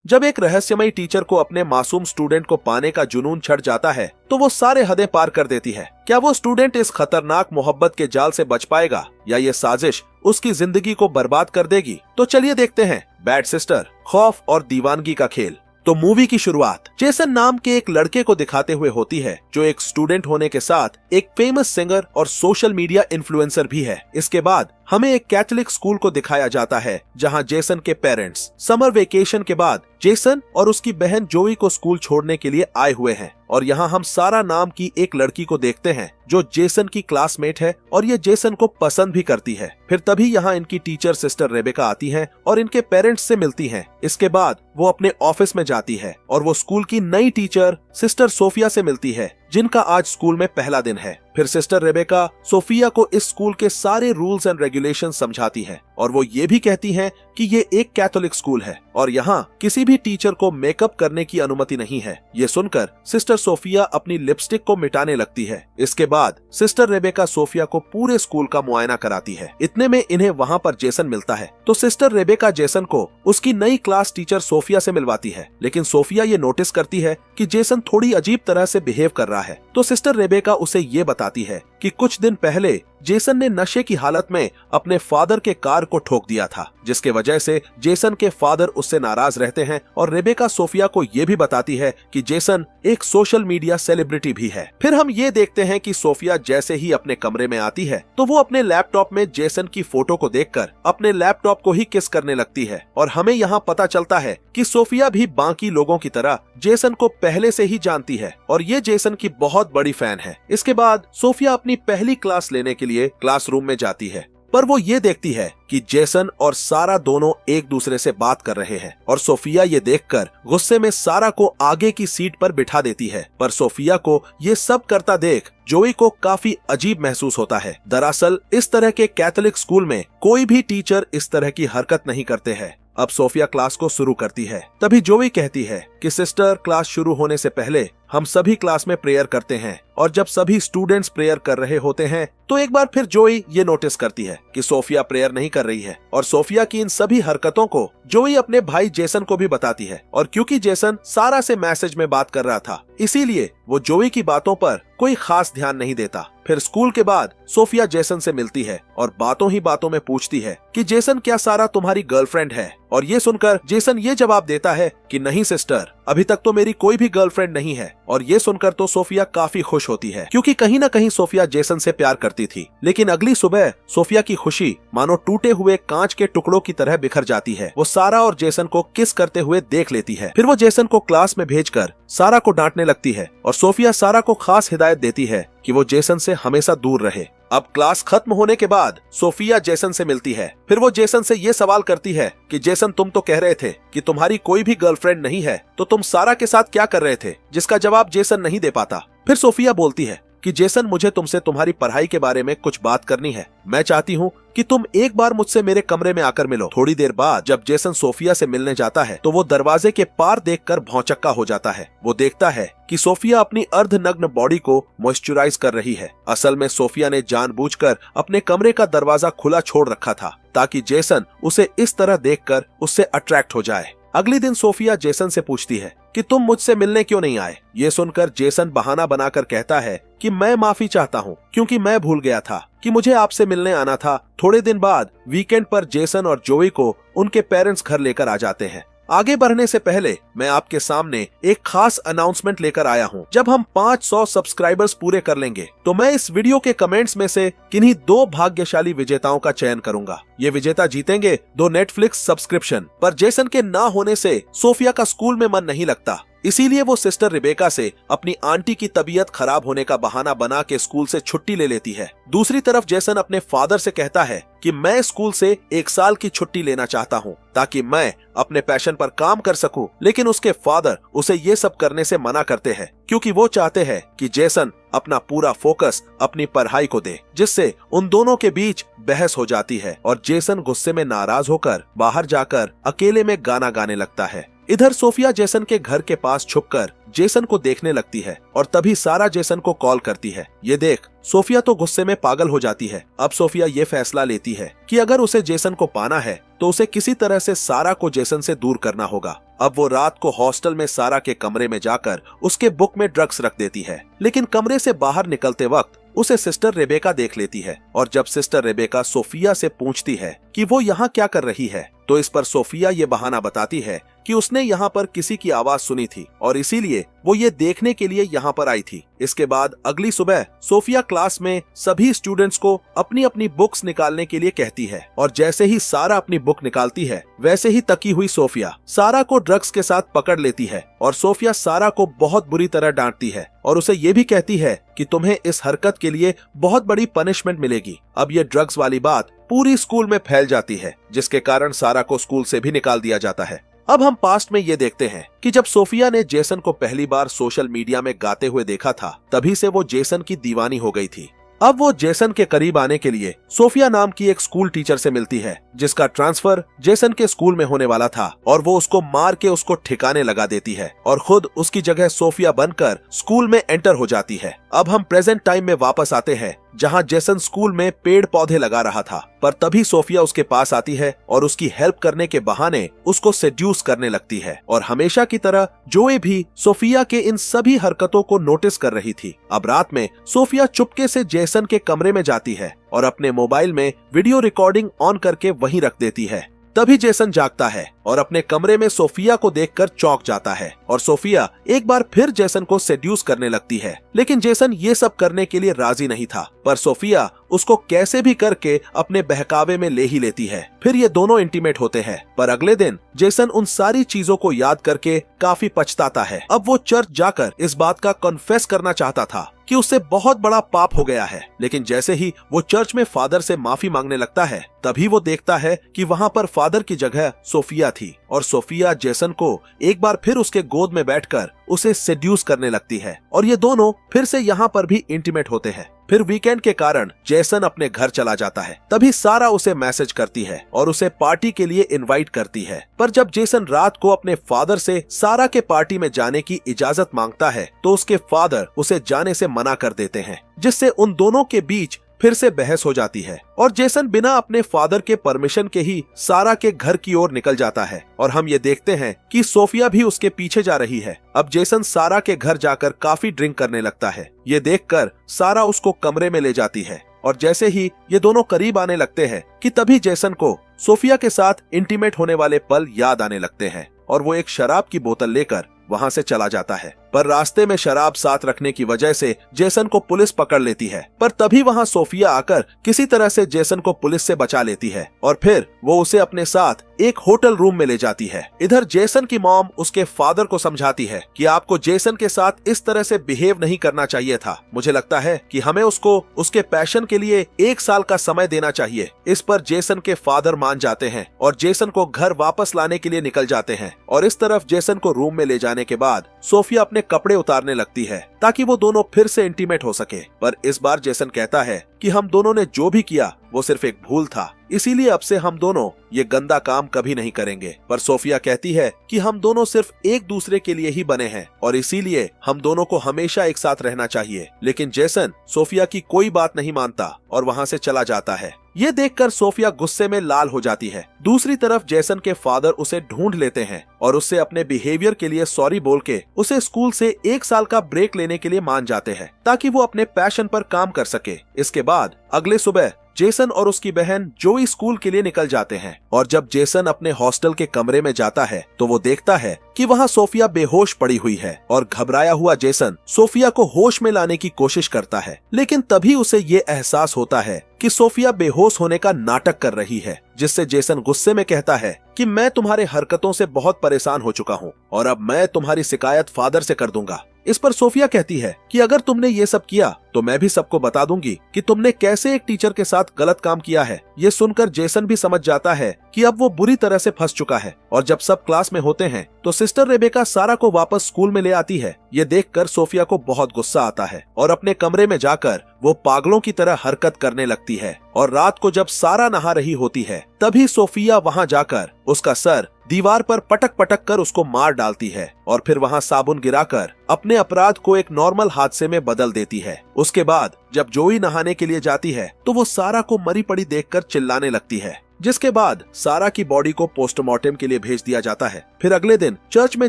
जब एक रहस्यमयी टीचर को अपने मासूम स्टूडेंट को पाने का जुनून चढ़ जाता है तो वो सारे हदें पार कर देती है। क्या वो स्टूडेंट इस खतरनाक मोहब्बत के जाल से बच पाएगा या ये साजिश उसकी जिंदगी को बर्बाद कर देगी? तो चलिए देखते हैं बैड सिस्टर, खौफ और दीवानगी का खेल। तो मूवी की शुरुआत जेसन नाम के एक लड़के को दिखाते हुए होती है, जो एक स्टूडेंट होने के साथ एक फेमस सिंगर और सोशल मीडिया इन्फ्लुएंसर भी है। इसके बाद हमें एक कैथोलिक स्कूल को दिखाया जाता है, जहां जेसन के पेरेंट्स समर वेकेशन के बाद जेसन और उसकी बहन जोई को स्कूल छोड़ने के लिए आए हुए हैं। और यहाँ हम सारा नाम की एक लड़की को देखते हैं जो जेसन की क्लासमेट है और ये जेसन को पसंद भी करती है। फिर तभी यहाँ इनकी टीचर सिस्टर रेबेका आती हैं और इनके पेरेंट्स से मिलती हैं। इसके बाद वो अपने ऑफिस में जाती है और वो स्कूल की नई टीचर सिस्टर सोफिया से मिलती है, जिनका आज स्कूल में पहला दिन है। फिर सिस्टर रेबेका सोफिया को इस स्कूल के सारे रूल्स एंड रेगुलेशन समझाती है और वो ये भी कहती हैं कि ये एक कैथोलिक स्कूल है और यहाँ किसी भी टीचर को मेकअप करने की अनुमति नहीं है। ये सुनकर सिस्टर सोफिया अपनी लिपस्टिक को मिटाने लगती है। इसके बाद सिस्टर रेबेका सोफिया को पूरे स्कूल का मुआयना कराती है। इतने में इन्हें वहाँ पर जेसन मिलता है, तो सिस्टर रेबेका जेसन को उसकी नई क्लास टीचर सोफिया से मिलवाती है। लेकिन सोफिया ये नोटिस करती है कि जेसन थोड़ी अजीब तरह से बिहेव कर रहा है, तो सिस्टर रेबेका उसे ये बताती है कि कुछ दिन पहले जेसन ने नशे की हालत में अपने फादर के कार को ठोक दिया था, जिसके वजह से जेसन के फादर उससे नाराज रहते हैं। और रेबेका सोफिया को ये भी बताती है कि जेसन एक सोशल मीडिया सेलिब्रिटी भी है। फिर हम ये देखते हैं कि सोफिया जैसे ही अपने कमरे में आती है तो वो अपने लैपटॉप में जेसन की फोटो को देखकर अपने लैपटॉप को ही किस करने लगती है। और हमें यहाँ पता चलता है कि सोफिया भी बाकी लोगों की तरह जेसन को पहले से ही जानती है और ये जेसन की बहुत बड़ी फैन है। इसके बाद सोफिया अपनी पहली क्लास लेने के लिए क्लासरूम में जाती है, पर वो ये देखती है कि जेसन और सारा दोनों एक दूसरे से बात कर रहे हैं और सोफिया ये देखकर गुस्से में सारा को आगे की सीट पर बिठा देती है। पर सोफिया को ये सब करता देख जोई को काफी अजीब महसूस होता है। दरअसल इस तरह के कैथोलिक स्कूल में कोई भी टीचर इस तरह की हरकत नहीं करते हैं। अब सोफिया क्लास को शुरू करती है। तभी जोई कहती है कि सिस्टर, क्लास शुरू होने से पहले हम सभी क्लास में प्रेयर करते हैं। और जब सभी स्टूडेंट्स प्रेयर कर रहे होते हैं तो एक बार फिर जोई ये नोटिस करती है कि सोफिया प्रेयर नहीं कर रही है। और सोफिया की इन सभी हरकतों को जोई अपने भाई जेसन को भी बताती है। और क्योंकि जेसन सारा से मैसेज में बात कर रहा था, इसीलिए वो जोई की बातों पर कोई खास ध्यान नहीं देता। फिर स्कूल के बाद सोफिया जेसन से मिलती है और बातों ही बातों में पूछती है कि जेसन, क्या सारा तुम्हारी गर्लफ्रेंड है? और ये सुनकर जेसन ये जवाब देता है कि नहीं सिस्टर, अभी तक तो मेरी कोई भी गर्लफ्रेंड नहीं है। और ये सुनकर तो सोफिया काफी खुश होती है, क्योंकि कहीं ना कहीं सोफिया जेसन से प्यार करती थी। लेकिन अगली सुबह सोफिया की खुशी मानो टूटे हुए कांच के टुकड़ों की तरह बिखर जाती है। वो सारा और जेसन को किस करते हुए देख लेती है। फिर वो जेसन को क्लास में भेजकर सारा को डांटने लगती है और सोफिया सारा को खास हिदायत देती है कि वो जेसन से हमेशा दूर रहे। अब क्लास खत्म होने के बाद सोफिया जेसन से मिलती है। फिर वो जेसन से ये सवाल करती है कि जेसन, तुम तो कह रहे थे कि तुम्हारी कोई भी गर्लफ्रेंड नहीं है, तो तुम सारा के साथ क्या कर रहे थे? जिसका जवाब जेसन नहीं दे पाता। फिर सोफिया बोलती है कि जेसन, मुझे तुमसे तुम्हारी पढ़ाई के बारे में कुछ बात करनी है। मैं चाहती हूँ कि तुम एक बार मुझसे मेरे कमरे में आकर मिलो। थोड़ी देर बाद जब जेसन सोफिया से मिलने जाता है तो वो दरवाजे के पार देखकर भौंचक्का हो जाता है। वो देखता है कि सोफिया अपनी अर्धनग्न बॉडी को मॉइस्चराइज कर रही है। असल में सोफिया ने जानबूझकर अपने कमरे का दरवाजा खुला छोड़ रखा था ताकि जेसन उसे इस तरह देखकर उससे अट्रैक्ट हो जाए। अगले दिन सोफिया जेसन से पूछती है कि तुम मुझसे मिलने क्यों नहीं आए? ये सुनकर जेसन बहाना बनाकर कहता है कि मैं माफी चाहता हूँ, क्योंकि मैं भूल गया था कि मुझे आपसे मिलने आना था। थोड़े दिन बाद वीकेंड पर जेसन और जोई को उनके पेरेंट्स घर लेकर आ जाते हैं। आगे बढ़ने से पहले मैं आपके सामने एक खास अनाउंसमेंट लेकर आया हूं। जब हम 500 सब्सक्राइबर्स पूरे कर लेंगे तो मैं इस वीडियो के कमेंट्स में से किन्हीं 2 भाग्यशाली विजेताओं का चयन करूंगा। ये विजेता जीतेंगे 2 नेटफ्लिक्स सब्सक्रिप्शन। पर जेसन के ना होने से सोफिया का स्कूल में मन नहीं लगता, इसीलिए वो सिस्टर रिबेका से अपनी आंटी की तबीयत खराब होने का बहाना बना के स्कूल से छुट्टी ले लेती है। दूसरी तरफ जेसन अपने फादर से कहता है कि मैं स्कूल से 1 साल की छुट्टी लेना चाहता हूँ ताकि मैं अपने पैशन पर काम कर सकूं। लेकिन उसके फादर उसे ये सब करने से मना करते हैं, क्योंकि वो चाहते हैं कि जेसन अपना पूरा फोकस अपनी पढ़ाई को दे, जिससे उन दोनों के बीच बहस हो जाती है और जेसन गुस्से में नाराज होकर बाहर जाकर अकेले में गाना गाने लगता है। इधर सोफिया जेसन के घर के पास छुपकर जेसन को देखने लगती है और तभी सारा जेसन को कॉल करती है। ये देख सोफिया तो गुस्से में पागल हो जाती है। अब सोफिया ये फैसला लेती है कि अगर उसे जेसन को पाना है तो उसे किसी तरह से सारा को जेसन से दूर करना होगा। अब वो रात को हॉस्टल में सारा के कमरे में जाकर उसके बुक में ड्रग्स रख देती है, लेकिन कमरे से बाहर निकलते वक्त उसे सिस्टर रेबेका देख लेती है। और जब सिस्टर रेबेका सोफिया से पूछती है कि वो यहाँ क्या कर रही है, तो इस पर सोफिया ये बहाना बताती है कि उसने यहाँ पर किसी की आवाज सुनी थी और इसीलिए वो ये देखने के लिए यहाँ पर आई थी। इसके बाद अगली सुबह सोफिया क्लास में सभी स्टूडेंट्स को अपनी अपनी बुक्स निकालने के लिए कहती है और जैसे ही सारा अपनी बुक निकालती है वैसे ही तकी हुई सोफिया सारा को ड्रग्स के साथ पकड़ लेती है और सोफिया सारा को बहुत बुरी तरह डांटती है और उसे ये भी कहती है कि तुम्हें इस हरकत के लिए बहुत बड़ी पनिशमेंट मिलेगी। अब ये ड्रग्स वाली बात पूरी स्कूल में फैल जाती है, जिसके कारण सारा को स्कूल से भी निकाल दिया जाता है। अब हम पास्ट में ये देखते हैं कि जब सोफिया ने जेसन को पहली बार सोशल मीडिया में गाते हुए देखा था, तभी से वो जेसन की दीवानी हो गई थी। अब वो जेसन के करीब आने के लिए सोफिया नाम की एक स्कूल टीचर से मिलती है, जिसका ट्रांसफर जेसन के स्कूल में होने वाला था, और वो उसको मार के उसको ठिकाने लगा देती है और खुद उसकी जगह सोफिया बनकर स्कूल में एंटर हो जाती है। अब हम प्रेजेंट टाइम में वापस आते हैं, जहां जेसन स्कूल में पेड़ पौधे लगा रहा था, पर तभी सोफिया उसके पास आती है और उसकी हेल्प करने के बहाने उसको सेड्यूस करने लगती है। और हमेशा की तरह जोए भी सोफिया के इन सभी हरकतों को नोटिस कर रही थी। अब रात में सोफिया चुपके से जेसन के कमरे में जाती है और अपने मोबाइल में वीडियो रिकॉर्डिंग ऑन करके वहीं रख देती है। तभी जेसन जागता है और अपने कमरे में सोफिया को देखकर चौंक जाता है और सोफिया एक बार फिर जेसन को सेड्यूस करने लगती है, लेकिन जेसन ये सब करने के लिए राजी नहीं था, पर सोफिया उसको कैसे भी करके अपने बहकावे में ले ही लेती है। फिर ये दोनों इंटीमेट होते हैं, पर अगले दिन जेसन उन सारी चीजों को याद करके काफी पछताता है। अब वो चर्च जाकर इस बात का कन्फेस करना चाहता था कि उससे बहुत बड़ा पाप हो गया है, लेकिन जैसे ही वो चर्च में फादर से माफी मांगने लगता है, तभी वो देखता है कि वहाँ पर फादर की जगह सोफिया थी और सोफिया जेसन को एक बार फिर उसके गोद में बैठकर उसे सेड्यूस करने लगती है और ये दोनों फिर से यहाँ पर भी इंटीमेट होते हैं। फिर वीकेंड के कारण जेसन अपने घर चला जाता है। तभी सारा उसे मैसेज करती है और उसे पार्टी के लिए इनवाइट करती है, पर जब जेसन रात को अपने फादर से सारा के पार्टी में जाने की इजाजत मांगता है तो उसके फादर उसे जाने से मना कर देते हैं, जिससे उन दोनों के बीच फिर से बहस हो जाती है और जेसन बिना अपने फादर के परमिशन के ही सारा के घर की ओर निकल जाता है और हम ये देखते हैं कि सोफिया भी उसके पीछे जा रही है। अब जेसन सारा के घर जाकर काफी ड्रिंक करने लगता है। ये देखकर सारा उसको कमरे में ले जाती है और जैसे ही ये दोनों करीब आने लगते हैं कि तभी जेसन को सोफिया के साथ इंटीमेट होने वाले पल याद आने लगते हैं और वो एक शराब की बोतल लेकर वहाँ से चला जाता है, पर रास्ते में शराब साथ रखने की वजह से जेसन को पुलिस पकड़ लेती है। पर तभी वहाँ सोफिया आकर किसी तरह से जेसन को पुलिस से बचा लेती है और फिर वो उसे अपने साथ एक होटल रूम में ले जाती है। इधर जेसन की मॉम उसके फादर को समझाती है कि आपको जेसन के साथ इस तरह से बिहेव नहीं करना चाहिए था। मुझे लगता है कि हमें उसको उसके पैशन के लिए 1 साल का समय देना चाहिए। इस पर जेसन के फादर मान जाते हैं और जेसन को घर वापस लाने के लिए निकल जाते हैं और इस तरफ जेसन को रूम में ले जाने के बाद सोफिया अपने कपड़े उतारने लगती है ताकि वो दोनों फिर से इंटीमेट हो सके। पर इस बार जेसन कहता है कि हम दोनों ने जो भी किया वो सिर्फ एक भूल था, इसीलिए अब से हम दोनों ये गंदा काम कभी नहीं करेंगे। पर सोफिया कहती है कि हम दोनों सिर्फ एक दूसरे के लिए ही बने हैं और इसीलिए हम दोनों को हमेशा एक साथ रहना चाहिए। लेकिन जेसन सोफिया की कोई बात नहीं मानता और वहाँ से चला जाता है। ये देखकर सोफिया गुस्से में लाल हो जाती है। दूसरी तरफ जेसन के फादर उसे ढूंढ लेते हैं और उससे अपने बिहेवियर के लिए सॉरी बोल के उसे स्कूल से 1 साल का ब्रेक लेने के लिए मान जाते हैं ताकि वो अपने पैशन पर काम कर सके। इसके बाद अगले सुबह जेसन और उसकी बहन जोई स्कूल के लिए निकल जाते हैं और जब जेसन अपने हॉस्टल के कमरे में जाता है तो वो देखता है कि वहाँ सोफिया बेहोश पड़ी हुई है और घबराया हुआ जेसन सोफिया को होश में लाने की कोशिश करता है, लेकिन तभी उसे ये एहसास होता है कि सोफिया बेहोश होने का नाटक कर रही है, जिससे जेसन गुस्से में कहता है कि मैं तुम्हारे हरकतों से बहुत परेशान हो चुका हूँ और अब मैं तुम्हारी शिकायत फादर से कर दूंगा। इस पर सोफिया कहती है कि अगर तुमने ये सब किया तो तो मैं भी सबको बता दूंगी कि तुमने कैसे एक टीचर के साथ गलत काम किया है। ये सुनकर जेसन भी समझ जाता है कि अब वो बुरी तरह से फंस चुका है। और जब सब क्लास में होते हैं तो सिस्टर रेबेका सारा को वापस स्कूल में ले आती है। ये देखकर सोफिया को बहुत गुस्सा आता है और अपने कमरे में जाकर वो पागलों की तरह हरकत करने लगती है। और रात को जब सारा नहा रही होती है तभी सोफिया वहां जाकर उसका सर दीवार पर पटक पटक कर उसको मार डालती है और फिर वहां साबुन गिराकर अपने अपराध को एक नॉर्मल हादसे में बदल देती है। उसके बाद जब जोई नहाने के लिए जाती है तो वो सारा को मरी पड़ी देखकर चिल्लाने लगती है, जिसके बाद सारा की बॉडी को पोस्टमार्टम के लिए भेज दिया जाता है। फिर अगले दिन चर्च में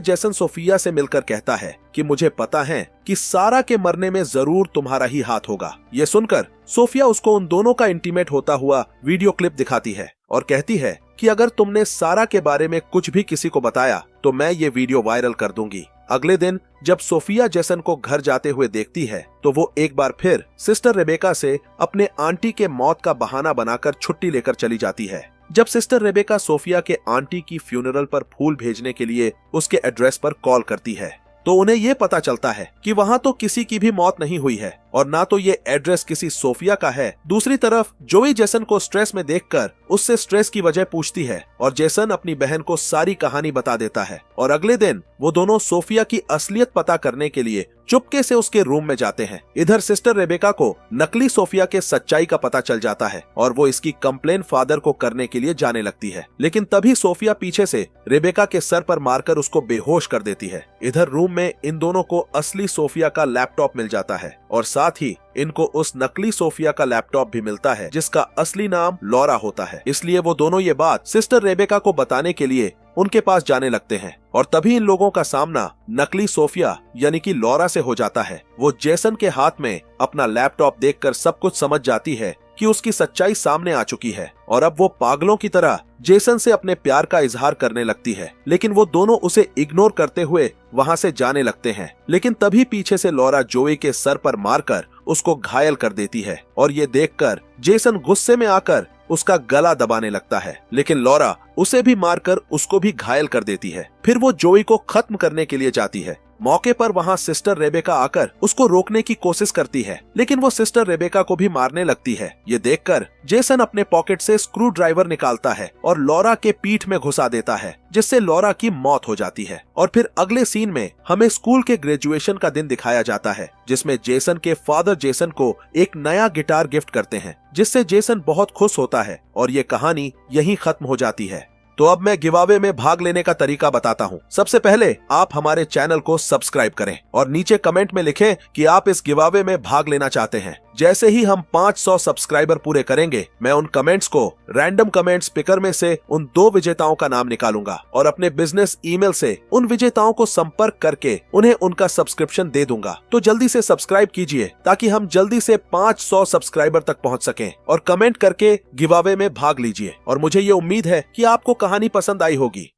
जेसन सोफिया से मिलकर कहता है कि मुझे पता है कि सारा के मरने में जरूर तुम्हारा ही हाथ होगा। ये सुनकर सोफिया उसको उन दोनों का इंटीमेट होता हुआ वीडियो क्लिप दिखाती है और कहती है कि अगर तुमने सारा के बारे में कुछ भी किसी को बताया तो मैं ये वीडियो वायरल कर दूंगी। अगले दिन जब सोफिया जेसन को घर जाते हुए देखती है तो वो एक बार फिर सिस्टर रेबेका से अपने आंटी के मौत का बहाना बनाकर छुट्टी लेकर चली जाती है। जब सिस्टर रेबेका सोफिया के आंटी की फ्यूनरल पर फूल भेजने के लिए उसके एड्रेस पर कॉल करती है तो उन्हें ये पता चलता है कि वहाँ तो किसी की भी मौत नहीं हुई है और ना तो ये एड्रेस किसी सोफिया का है। दूसरी तरफ जोई जेसन को स्ट्रेस में देखकर उससे स्ट्रेस की वजह पूछती है और जेसन अपनी बहन को सारी कहानी बता देता है। और अगले दिन वो दोनों सोफिया की असलियत पता करने के लिए चुपके से उसके रूम में जाते हैं। इधर सिस्टर रेबेका को नकली सोफिया के सच्चाई का पता चल जाता है और वो इसकी कंप्लेन फादर को करने के लिए जाने लगती है। लेकिन तभी सोफिया पीछे से रेबेका के सर पर मारकर उसको बेहोश कर देती है। इधर रूम में इन दोनों को असली सोफिया का लैपटॉप मिल जाता है और साथ ही इनको उस नकली सोफिया का लैपटॉप भी मिलता है जिसका असली नाम लॉरा होता है। इसलिए वो दोनों ये बात सिस्टर रेबेका को बताने के लिए उनके पास जाने लगते हैं और तभी इन लोगों का सामना नकली सोफिया यानी कि लॉरा से हो जाता है। वो जेसन के हाथ में अपना लैपटॉप देखकर सब कुछ समझ जाती है कि उसकी सच्चाई सामने आ चुकी है और अब वो पागलों की तरह जेसन से अपने प्यार का इजहार करने लगती है। लेकिन वो दोनों उसे इग्नोर करते हुए वहां से जाने लगते हैं। लेकिन तभी पीछे से लॉरा जोई के सर पर मारकर उसको घायल कर देती है और ये देखकर जेसन गुस्से में आकर उसका गला दबाने लगता है। लेकिन लॉरा उसे भी मारकर उसको भी घायल कर देती है। फिर वो जोई को खत्म करने के लिए जाती है। मौके पर वहाँ सिस्टर रेबेका आकर उसको रोकने की कोशिश करती है लेकिन वो सिस्टर रेबेका को भी मारने लगती है। ये देखकर जेसन अपने पॉकेट से स्क्रू ड्राइवर निकालता है और लॉरा के पीठ में घुसा देता है जिससे लॉरा की मौत हो जाती है। और फिर अगले सीन में हमें स्कूल के ग्रेजुएशन का दिन दिखाया जाता है जिसमें जेसन के फादर जेसन को एक नया गिटार गिफ्ट करते हैं जिससे जेसन बहुत खुश होता है और ये कहानी यहीं खत्म हो जाती है। तो अब मैं गिवावे में भाग लेने का तरीका बताता हूँ। सबसे पहले आप हमारे चैनल को सब्सक्राइब करें और नीचे कमेंट में लिखें कि आप इस गिवावे में भाग लेना चाहते हैं। जैसे ही हम 500 सब्सक्राइबर पूरे करेंगे मैं उन कमेंट्स को रैंडम कमेंट्स पिकर में से उन 2 विजेताओं का नाम निकालूंगा और अपने बिजनेस ईमेल से उन विजेताओं को संपर्क करके उन्हें उनका सब्सक्रिप्शन दे दूंगा। तो जल्दी से सब्सक्राइब कीजिए ताकि हम जल्दी से 500 सब्सक्राइबर तक पहुंच सकें और कमेंट करके गिवावे में भाग लीजिए। और मुझे ये उम्मीद है कि आपको कहानी पसंद आई होगी।